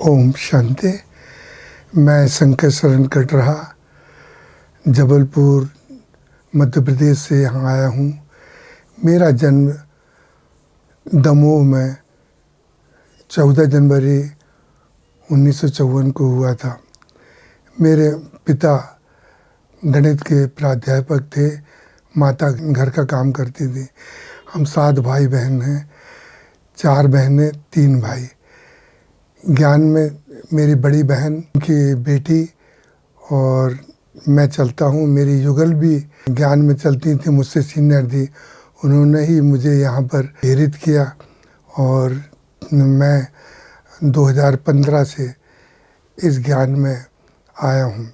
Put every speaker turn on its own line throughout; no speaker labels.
ओम शांति। मैं शंकर शरण कटरा जबलपुर मध्य प्रदेश से यहाँ आया हूँ। मेरा जन्म दमोह में 14 जनवरी 1954 को हुआ था। मेरे पिता गणित के प्राध्यापक थे, माता घर का काम करती थी। हम 7 भाई बहन हैं, 4 बहनें 3 भाई। ज्ञान में मेरी बड़ी बहन की बेटी और मैं चलता हूँ। मेरी युगल भी ज्ञान में चलती थी, मुझसे सीनियर थी। उन्होंने ही मुझे यहाँ पर प्रेरित किया और मैं 2015 से इस ज्ञान में आया हूँ।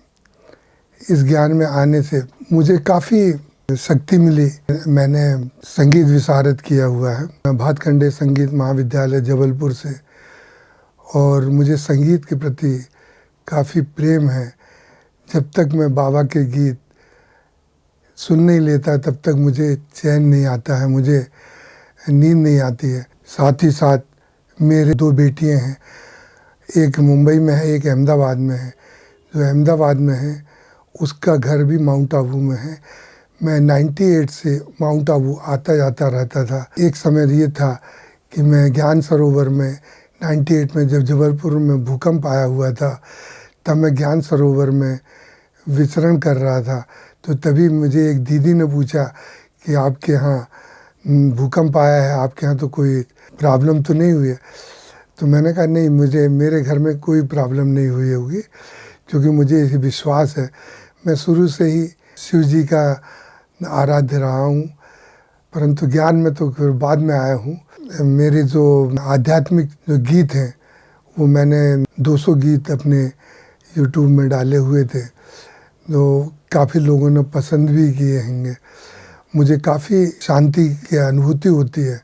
इस ज्ञान में आने से मुझे काफ़ी शक्ति मिली। मैंने संगीत विशारद किया हुआ है भातखंडे संगीत महाविद्यालय जबलपुर से, और मुझे संगीत के प्रति काफ़ी प्रेम है। जब तक मैं बाबा के गीत सुन नहीं लेता तब तक मुझे चैन नहीं आता है, मुझे नींद नहीं आती है। साथ ही साथ मेरे 2 बेटियां हैं, एक मुंबई में है, एक अहमदाबाद में है। जो अहमदाबाद में है उसका घर भी माउंट आबू में है। मैं 98 से माउंट आबू आता जाता रहता था। एक समय ये था कि मैं ज्ञान सरोवर में 98 में जब जबलपुर में भूकंप आया हुआ था तब मैं ज्ञान सरोवर में विचरण कर रहा था। तो तभी मुझे एक दीदी ने पूछा कि आपके यहाँ भूकंप आया है, आपके यहाँ तो कोई प्रॉब्लम तो नहीं हुई है? तो मैंने कहा नहीं, मेरे घर में कोई प्रॉब्लम नहीं हुई होगी, क्योंकि मुझे ये विश्वास है। मैं शुरू से ही शिव जी का आराध्य रहा हूँ, परंतु ज्ञान में तो फिर बाद में आया हूँ। मेरे जो आध्यात्मिक जो गीत हैं वो मैंने 200 गीत अपने YouTube में डाले हुए थे, जो काफ़ी लोगों ने पसंद भी किए होंगे। मुझे काफ़ी शांति की अनुभूति होती है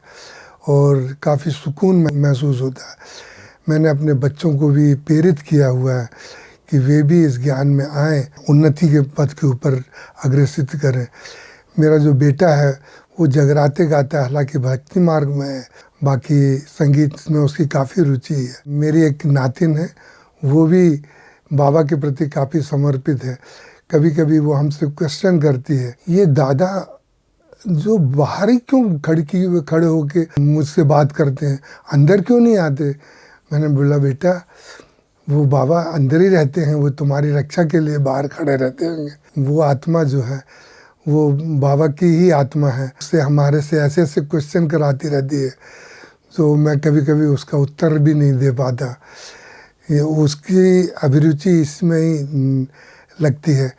और काफ़ी सुकून महसूस होता है। मैंने अपने बच्चों को भी प्रेरित किया हुआ है कि वे भी इस ज्ञान में आएँ, उन्नति के पथ के ऊपर अग्रसित करें। मेरा जो बेटा है वो जगराते गाता है, हालांकि भक्ति मार्ग में है, बाकी संगीत में उसकी काफ़ी रुचि है। मेरी एक नातिन है, वो भी बाबा के प्रति काफ़ी समर्पित है। कभी कभी वो हमसे क्वेश्चन करती है, ये दादा जो बाहर ही क्यों खड़े होके मुझसे बात करते हैं, अंदर क्यों नहीं आते? मैंने बोला बेटा वो बाबा अंदर ही रहते हैं, वो तुम्हारी रक्षा के लिए बाहर खड़े रहते होंगे। वो आत्मा जो है वो बाबा की ही आत्मा है, उससे हमारे से ऐसे ऐसे क्वेश्चन कराती रहती है, तो मैं कभी कभी उसका उत्तर भी नहीं दे पाता। ये उसकी अभिरुचि इसमें ही लगती है।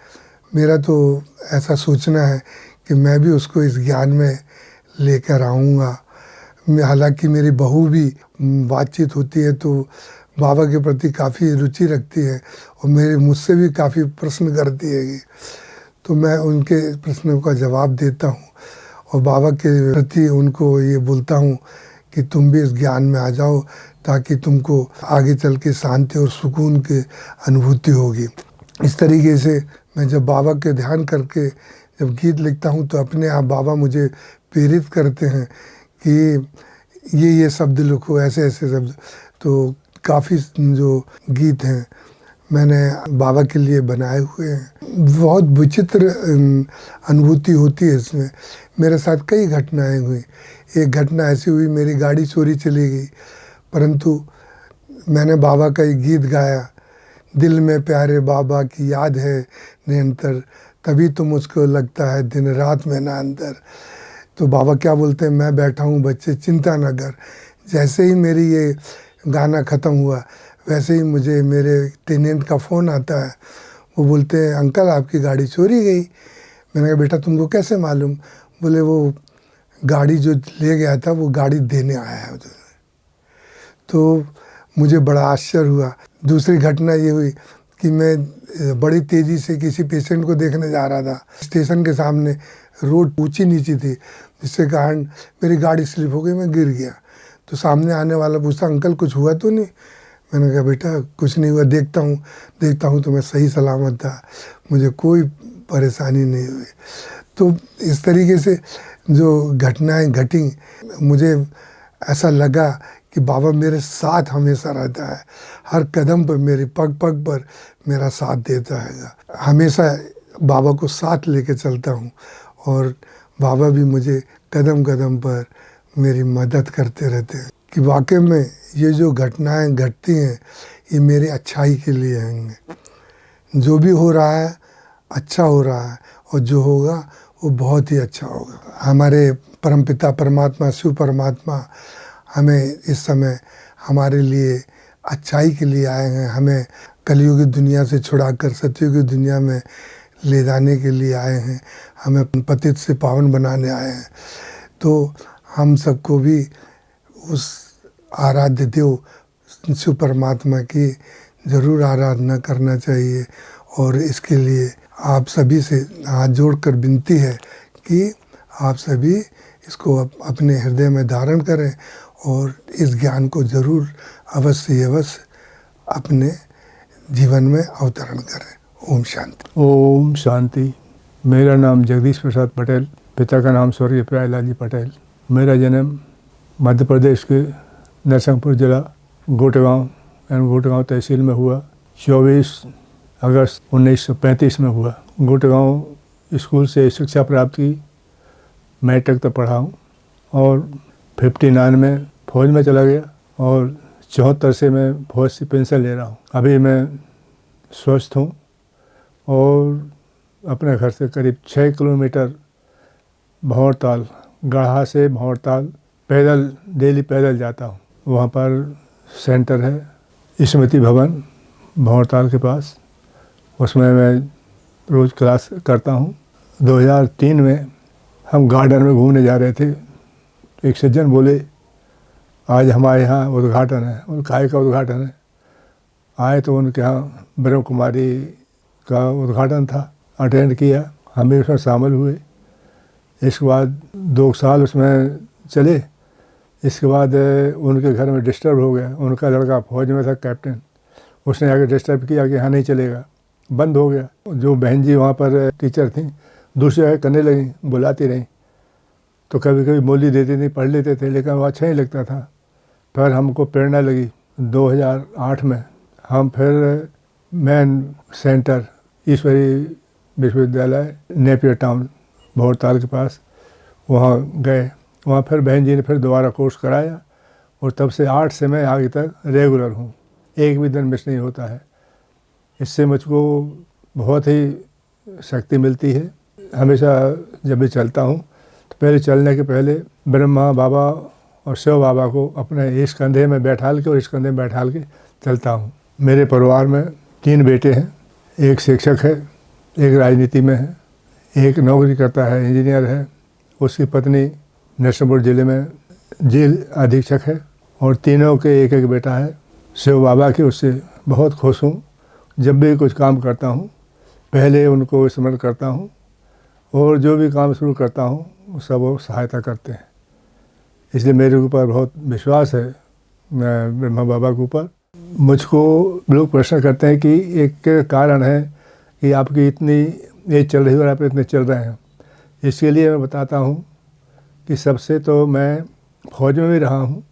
मेरा तो ऐसा सोचना है कि मैं भी उसको इस ज्ञान में लेकर आऊँगा। हालांकि मेरी बहू भी बातचीत होती है तो बाबा के प्रति काफ़ी रुचि रखती है और मुझसे भी काफ़ी प्रश्न करती है। तो मैं उनके प्रश्नों का जवाब देता हूँ और बाबा के प्रति उनको ये बोलता हूँ कि तुम भी इस ज्ञान में आ जाओ, ताकि तुमको आगे चल के शांति और सुकून की अनुभूति होगी। इस तरीके से मैं जब बाबा के ध्यान करके जब गीत लिखता हूँ तो अपने आप बाबा मुझे प्रेरित करते हैं कि ये शब्द लिखो, ऐसे ऐसे शब्द। तो काफ़ी जो गीत हैं मैंने बाबा के लिए बनाए हुए हैं। बहुत विचित्र अनुभूति होती है इसमें। मेरे साथ कई घटनाएं हुई। एक घटना ऐसी हुई, मेरी गाड़ी चोरी चली गई, परंतु मैंने बाबा का एक गीत गाया, दिल में प्यारे बाबा की याद है निरंतर, तभी तो मुझको लगता है दिन रात में ना अंतर। तो बाबा क्या बोलते हैं, मैं बैठा हूँ बच्चे चिंता न कर। जैसे ही मेरी ये गाना ख़त्म हुआ वैसे ही मुझे मेरे टेनेंट का फ़ोन आता है। वो बोलते हैं अंकल आपकी गाड़ी चोरी गई। मैंने कहा बेटा तुमको कैसे मालूम? बोले वो गाड़ी जो ले गया था वो गाड़ी देने आया है। तो मुझे बड़ा आश्चर्य हुआ। दूसरी घटना ये हुई कि मैं बड़ी तेज़ी से किसी पेशेंट को देखने जा रहा था। स्टेशन के सामने रोड ऊंची नीची थी, जिससे कारण मेरी गाड़ी स्लिप हो गई, मैं गिर गया। तो सामने आने वाला पूछता अंकल कुछ हुआ तो नहीं? मैंने कहा बेटा कुछ नहीं हुआ, देखता हूँ तो मैं सही सलामत था, मुझे कोई परेशानी नहीं हुई। तो इस तरीके से जो घटनाएं घटी, मुझे ऐसा लगा कि बाबा मेरे साथ हमेशा रहता है, हर कदम पर, मेरे पग पग पर मेरा साथ देता है। हमेशा बाबा को साथ लेके चलता हूँ और बाबा भी मुझे कदम कदम पर मेरी मदद करते रहते हैं कि वाकई में ये जो घटनाएं घटती हैं ये मेरे अच्छाई के लिए हैं। जो भी हो रहा है अच्छा हो रहा है और जो होगा वो बहुत ही अच्छा होगा। हमारे परमपिता परमात्मा, शिव परमात्मा हमें इस समय हमारे लिए अच्छाई के लिए आए हैं, हमें कलयुगी दुनिया से छुड़ाकर सतयुगी दुनिया में ले जाने के लिए आए हैं, हमें पतित से पावन बनाने आए हैं। तो हम सबको भी उस आराध्य देव शिव परमात्मा की ज़रूर आराधना करना चाहिए। और इसके लिए आप सभी से हाथ जोड़कर विनती है कि आप सभी इसको अपने हृदय में धारण करें और इस ज्ञान को ज़रूर अवश्य अपने जीवन में अवतरण करें। ओम शांति।
ओम शांति। मेरा नाम जगदीश प्रसाद पटेल, पिता का नाम स्वर्गीय प्यारेलाल जी पटेल। मेरा जन्म मध्य प्रदेश के नरसिंहपुर जिला गोटेगांव तहसील में हुआ। 24 अगस्त 1935 में हुआ। गोटेगांव स्कूल से शिक्षा प्राप्त की, मैट्रिक तक पढ़ा हूँ और 59 में फौज में चला गया और 74 से मैं फौज से पेंशन ले रहा हूँ। अभी मैं स्वस्थ हूँ और अपने घर से करीब 6 किलोमीटर भंवरताल, गढ़ा से भंवरताल पैदल, डेली पैदल जाता हूँ। वहाँ पर सेंटर है स्मृति भवन भंवरताल के पास, उसमें मैं रोज़ क्लास करता हूँ। 2003 में हम गार्डन में घूमने जा रहे थे, एक सज्जन बोले आज हमारे यहाँ उद्घाटन है। उन काय का उद्घाटन है? आए तो उनके यहाँ ब्रह्म कुमारी का उद्घाटन था, अटेंड किया, हम भी उसमें शामिल हुए। इसके बाद 2 साल उसमें चले। इसके बाद उनके घर में डिस्टर्ब हो गया। उनका लड़का फौज में था, कैप्टन, उसने आके डिस्टर्ब किया कि यहाँ नहीं चलेगा, बंद हो गया। जो बहन जी वहाँ पर टीचर थी दूसरी जगह करने लगी, बुलाती रहीं, तो कभी कभी बोली देती थी, पढ़ लेते थे, लेकिन वो अच्छा ही लगता था। फिर हमको प्रेरणा लगी। 2008 में हम फिर मेन सेंटर ईश्वरी विश्वविद्यालय नेपियर टाउन भंवरताल के पास वहाँ गए। वहाँ फिर बहन जी ने फिर दोबारा कोर्स कराया और तब से 8 से मैं आगे तक रेगुलर हूँ, एक भी दिन मिस नहीं होता है। इससे मुझको बहुत ही शक्ति मिलती है। हमेशा जब भी चलता हूँ तो पहले चलने के पहले ब्रह्मा बाबा और शिव बाबा को अपने इस कंधे में बैठाल के और इस कंधे में बैठाल के चलता हूँ। मेरे परिवार में 3 बेटे हैं, एक शिक्षक है, एक राजनीति में है, एक नौकरी करता है, इंजीनियर है, उसकी पत्नी नरसिंहपुर जिले में जेल अधीक्षक है और तीनों के एक एक बेटा है। शिव बाबा की उससे बहुत खुश हूँ। जब भी कुछ काम करता हूँ पहले उनको स्मरण करता हूँ और जो भी काम शुरू करता हूँ सब वो सहायता करते हैं। इसलिए मेरे ऊपर बहुत विश्वास है ब्रह्मा बाबा के ऊपर। मुझको लोग प्रश्न करते हैं कि एक कारण है कि आपकी इतनी एज चल रही है और आप इतने चल रहे हैं। इसके लिए मैं बताता हूँ कि सबसे तो मैं फौज में भी रहा हूँ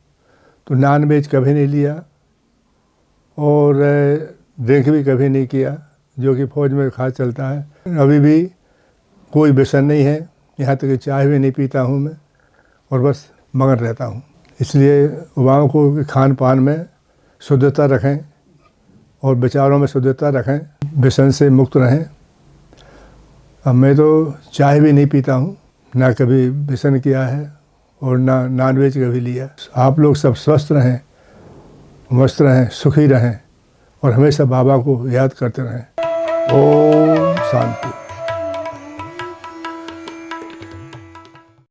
तो नॉन वेज कभी नहीं लिया और ड्रिंक भी कभी नहीं किया, जो कि फौज में खास चलता है। अभी भी कोई व्यसन नहीं है, यहाँ तक कि चाय भी नहीं पीता हूँ मैं और बस मगन रहता हूँ। इसलिए युवाओं को खान पान में शुद्धता रखें और विचारों में शुद्धता रखें, व्यसन से मुक्त रहें। अब मैं तो चाय भी नहीं पीता हूँ, ना कभी व्यसन किया है और ना नॉन वेज कभी लिया। आप लोग सब स्वस्थ रहें, मस्त रहें, सुखी रहें और हमेशा बाबा को याद करते रहें। ओम शांति।